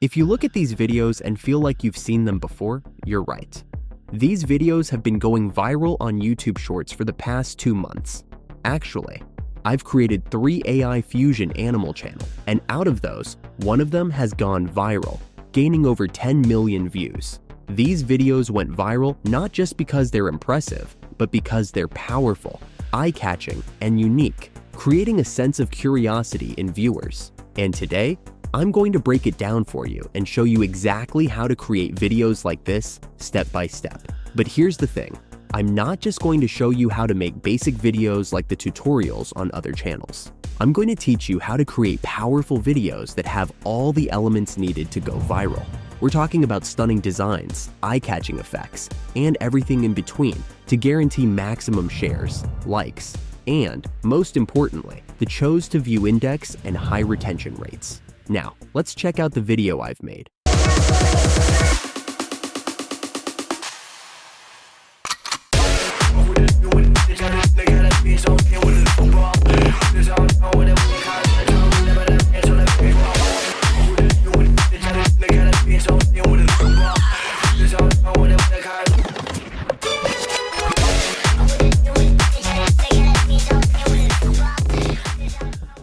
If you look at these videos and feel like you've seen them before, you're right. These videos have been going viral on YouTube Shorts for the past 2 months. Actually, I've created 3 AI Fusion animal channels, and out of those, one of them has gone viral, gaining over 10 million views. These videos went viral not just because they're impressive, but because they're powerful, eye-catching, and unique, creating a sense of curiosity in viewers. And today, I'm going to break it down for you and show you exactly how to create videos like this step by step. But here's the thing, I'm not just going to show you how to make basic videos like the tutorials on other channels. I'm going to teach you how to create powerful videos that have all the elements needed to go viral. We're talking about stunning designs, eye-catching effects, and everything in between to guarantee maximum shares, likes, and, most importantly, the chose to view index and high retention rates. Now, let's check out the video I've made.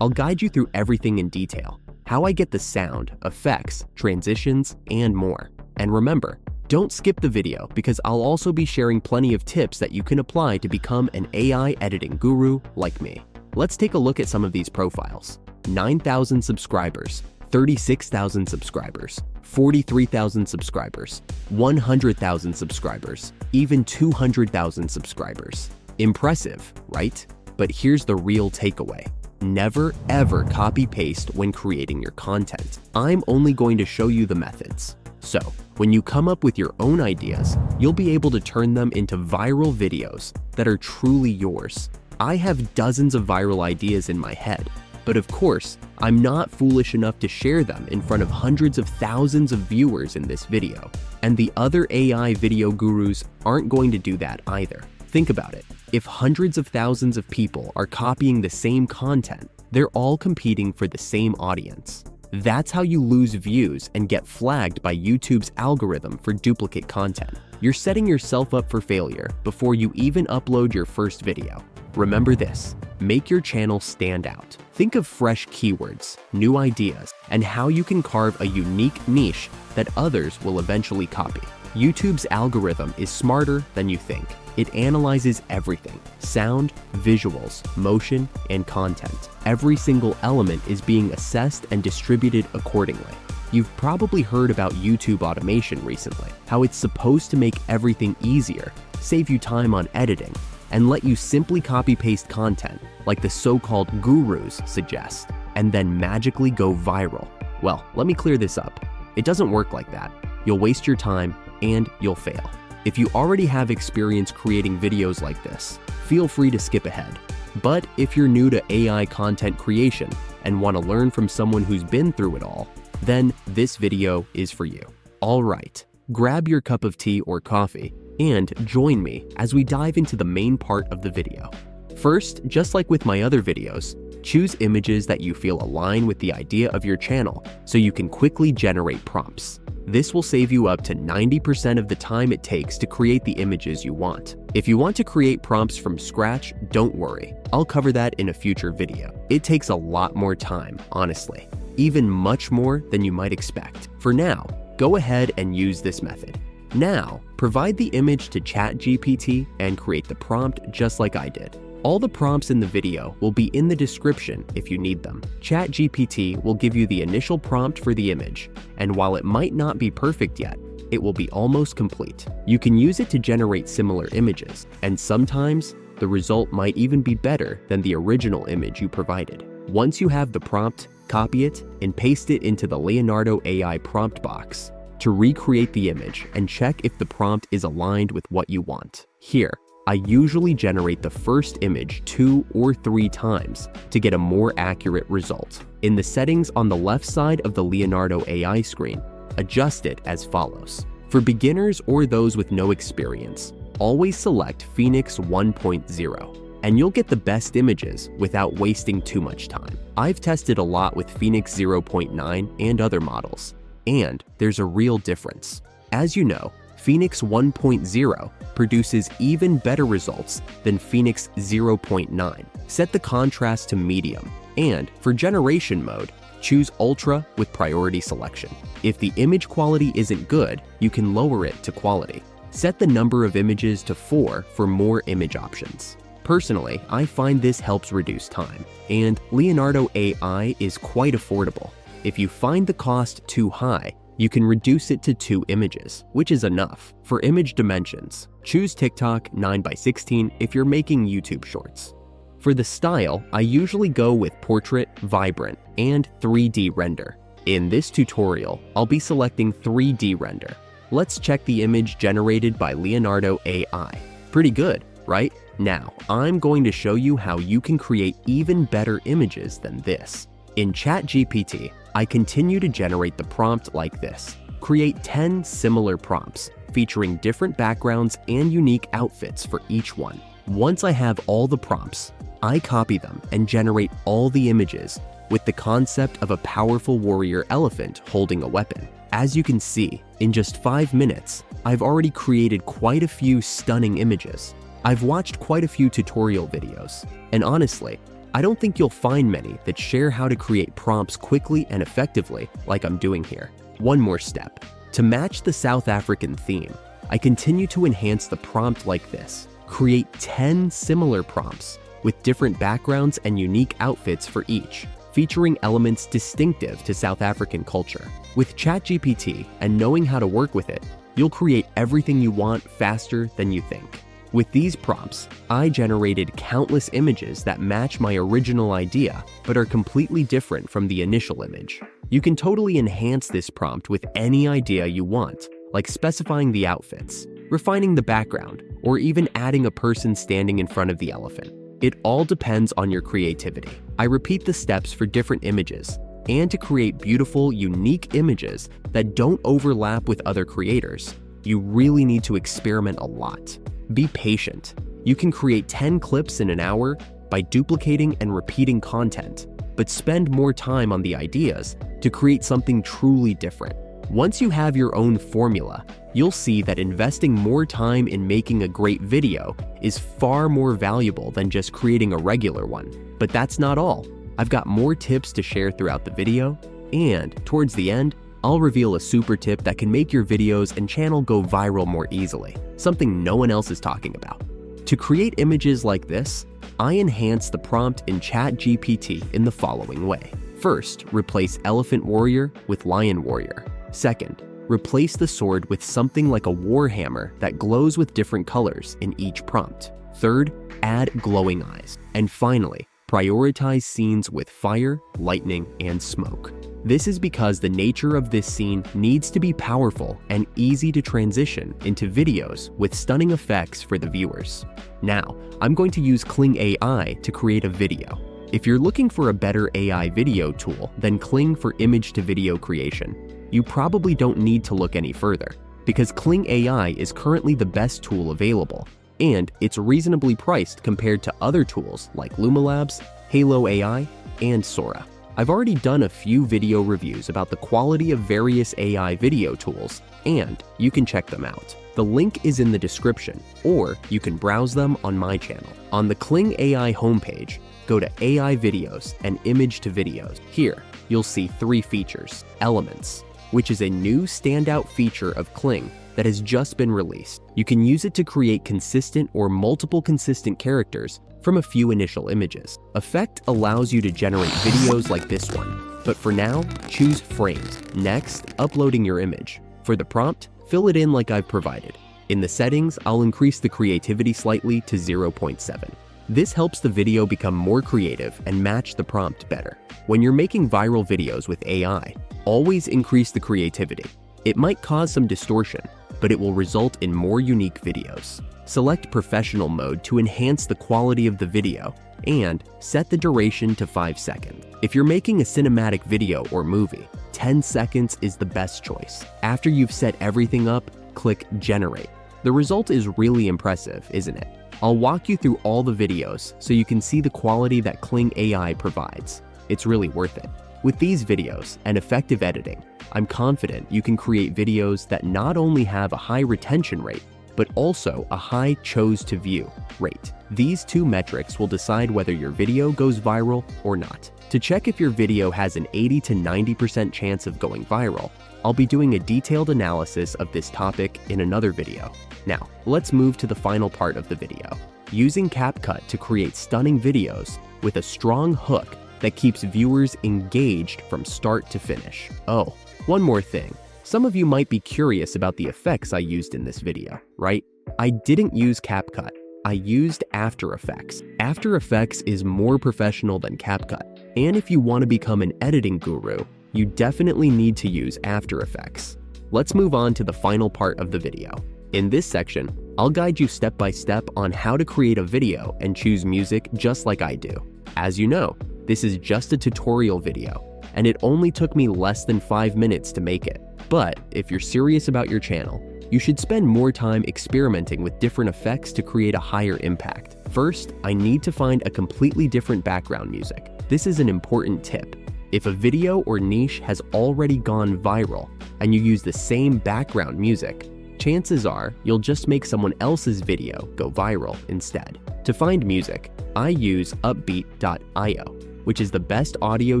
I'll guide you through everything in detail, how I get the sound, effects, transitions, and more. And remember, don't skip the video because I'll also be sharing plenty of tips that you can apply to become an AI editing guru like me. Let's take a look at some of these profiles. 9,000 subscribers, 36,000 subscribers, 43,000 subscribers, 100,000 subscribers, even 200,000 subscribers. Impressive, right? But here's the real takeaway. Never ever copy-paste when creating your content. I'm only going to show you the methods. So, when you come up with your own ideas, you'll be able to turn them into viral videos that are truly yours. I have dozens of viral ideas in my head, but of course, I'm not foolish enough to share them in front of hundreds of thousands of viewers in this video. And the other AI video gurus aren't going to do that either. Think about it. If hundreds of thousands of people are copying the same content, they're all competing for the same audience. That's how you lose views and get flagged by YouTube's algorithm for duplicate content. You're setting yourself up for failure before you even upload your first video. Remember this, make your channel stand out. Think of fresh keywords, new ideas, and how you can carve a unique niche that others will eventually copy. YouTube's algorithm is smarter than you think. It analyzes everything: sound, visuals, motion, and content. Every single element is being assessed and distributed accordingly. You've probably heard about YouTube automation recently, how it's supposed to make everything easier, save you time on editing, and let you simply copy-paste content like the so-called gurus suggest, and then magically go viral. Well, let me clear this up. It doesn't work like that. You'll waste your time and you'll fail. If you already have experience creating videos like this, feel free to skip ahead. But if you're new to AI content creation and want to learn from someone who's been through it all, then this video is for you. All right, grab your cup of tea or coffee and join me as we dive into the main part of the video. First, just like with my other videos, choose images that you feel align with the idea of your channel so you can quickly generate prompts. This will save you up to 90% of the time it takes to create the images you want. If you want to create prompts from scratch, don't worry. I'll cover that in a future video. It takes a lot more time, honestly, even much more than you might expect. For now, go ahead and use this method. Now, provide the image to ChatGPT and create the prompt just like I did. All the prompts in the video will be in the description if you need them. ChatGPT will give you the initial prompt for the image, and while it might not be perfect yet, it will be almost complete. You can use it to generate similar images, and sometimes the result might even be better than the original image you provided. Once you have the prompt, copy it and paste it into the Leonardo AI prompt box to recreate the image and check if the prompt is aligned with what you want. Here, I usually generate the first image 2 or 3 times to get a more accurate result. In the settings on the left side of the Leonardo AI screen, adjust it as follows. For beginners or those with no experience, always select Phoenix 1.0, and you'll get the best images without wasting too much time. I've tested a lot with Phoenix 0.9 and other models, And there's a real difference. As you know, Phoenix 1.0 produces even better results than Phoenix 0.9. Set the contrast to medium, and for generation mode, choose Ultra with priority selection. If the image quality isn't good, you can lower it to quality. Set the number of images to 4 for more image options. Personally, I find this helps reduce time, and Leonardo AI is quite affordable. If you find the cost too high, you can reduce it to 2 images, which is enough. For image dimensions, choose TikTok 9:16 if you're making YouTube shorts. For the style, I usually go with portrait, vibrant, and 3D render. In this tutorial, I'll be selecting 3D render. Let's check the image generated by Leonardo AI. Pretty good, right? Now, I'm going to show you how you can create even better images than this. In ChatGPT, I continue to generate the prompt like this. Create 10 similar prompts, featuring different backgrounds and unique outfits for each one. Once I have all the prompts, I copy them and generate all the images with the concept of a powerful warrior elephant holding a weapon. As you can see, in just 5 minutes, I've already created quite a few stunning images. I've watched quite a few tutorial videos, and honestly, I don't think you'll find many that share how to create prompts quickly and effectively like I'm doing here. One more step. To match the South African theme, I continue to enhance the prompt like this. Create 10 similar prompts with different backgrounds and unique outfits for each, featuring elements distinctive to South African culture. With ChatGPT and knowing how to work with it, you'll create everything you want faster than you think. With these prompts, I generated countless images that match my original idea but are completely different from the initial image. You can totally enhance this prompt with any idea you want, like specifying the outfits, refining the background, or even adding a person standing in front of the elephant. It all depends on your creativity. I repeat the steps for different images, and to create beautiful, unique images that don't overlap with other creators, you really need to experiment a lot. Be patient. You can create 10 clips in an hour by duplicating and repeating content, but spend more time on the ideas to create something truly different. Once you have your own formula, you'll see that investing more time in making a great video is far more valuable than just creating a regular one. But that's not all. I've got more tips to share throughout the video, and towards the end, I'll reveal a super tip that can make your videos and channel go viral more easily, something no one else is talking about. To create images like this, I enhance the prompt in ChatGPT in the following way. First, replace Elephant Warrior with Lion Warrior. Second, replace the sword with something like a warhammer that glows with different colors in each prompt. Third, add glowing eyes. And finally, prioritize scenes with fire, lightning, and smoke. This is because the nature of this scene needs to be powerful and easy to transition into videos with stunning effects for the viewers. Now, I'm going to use Kling AI to create a video. If you're looking for a better AI video tool than Kling for image-to-video creation, you probably don't need to look any further, because Kling AI is currently the best tool available, and it's reasonably priced compared to other tools like Lumalabs, Halo AI, and Sora. I've already done a few video reviews about the quality of various AI video tools, and you can check them out. The link is in the description, or you can browse them on my channel. On the Kling AI homepage, go to AI Videos and Image to Videos. Here, you'll see 3 features. Elements, which is a new standout feature of Kling that has just been released. You can use it to create consistent or multiple consistent characters from a few initial images. Effect allows you to generate videos like this one, but for now, choose frames. Next, uploading your image. For the prompt, fill it in like I've provided. In the settings, I'll increase the creativity slightly to 0.7. This helps the video become more creative and match the prompt better. When you're making viral videos with AI, always increase the creativity. It might cause some distortion, but it will result in more unique videos. Select professional mode to enhance the quality of the video, and set the duration to 5 seconds. If you're making a cinematic video or movie, 10 seconds is the best choice. After you've set everything up, click Generate. The result is really impressive, isn't it? I'll walk you through all the videos so you can see the quality that Kling AI provides. It's really worth it. With these videos and effective editing, I'm confident you can create videos that not only have a high retention rate, but also a high chose to view rate. These two metrics will decide whether your video goes viral or not. To check if your video has an 80 to 90% chance of going viral, I'll be doing a detailed analysis of this topic in another video. Now, let's move to the final part of the video. Using CapCut to create stunning videos with a strong hook that keeps viewers engaged from start to finish. Oh, one more thing. Some of you might be curious about the effects I used in this video, right? I didn't use CapCut. I used After Effects. After Effects is more professional than CapCut, and if you want to become an editing guru, you definitely need to use After Effects. Let's move on to the final part of the video. In this section, I'll guide you step by step on how to create a video and choose music just like I do. As you know, this is just a tutorial video, and it only took me less than 5 minutes to make it. But if you're serious about your channel, you should spend more time experimenting with different effects to create a higher impact. First, I need to find a completely different background music. This is an important tip. If a video or niche has already gone viral and you use the same background music, chances are you'll just make someone else's video go viral instead. To find music, I use upbeat.io, which is the best audio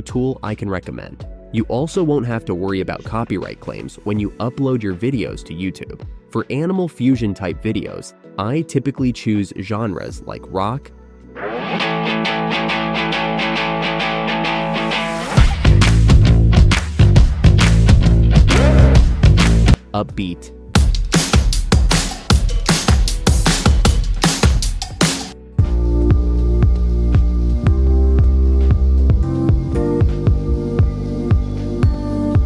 tool I can recommend. You also won't have to worry about copyright claims when you upload your videos to YouTube. For animal fusion type videos, I typically choose genres like rock, upbeat,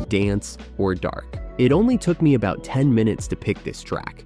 dance, or dark. It only took me about 10 minutes to pick this track.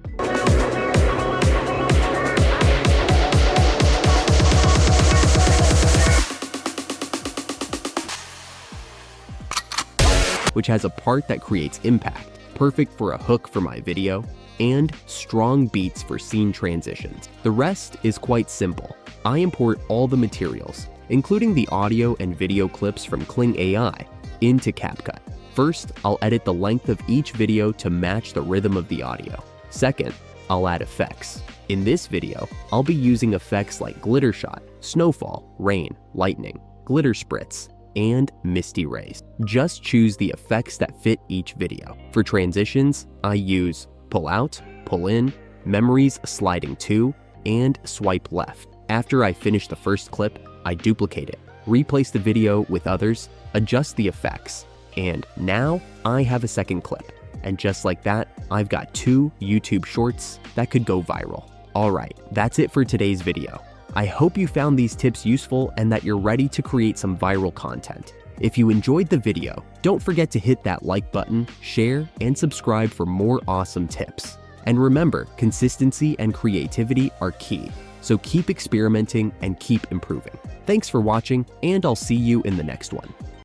Which has a part that creates impact, perfect for a hook for my video, and strong beats for scene transitions. The rest is quite simple. I import all the materials, including the audio and video clips from Kling AI, into CapCut. First, I'll edit the length of each video to match the rhythm of the audio. Second, I'll add effects. In this video, I'll be using effects like glitter shot, snowfall, rain, lightning, glitter spritz, and misty rays. Just choose the effects that fit each video. For transitions, I use pull out, pull in, memories sliding to, and swipe left. After I finish the first clip, I duplicate it, replace the video with others, adjust the effects, and now I have a second clip. And just like that, I've got 2 YouTube shorts that could go viral. Alright, that's it for today's video. I hope you found these tips useful and that you're ready to create some viral content. If you enjoyed the video, don't forget to hit that like button, share, and subscribe for more awesome tips. And remember, consistency and creativity are key, so keep experimenting and keep improving. Thanks for watching, and I'll see you in the next one.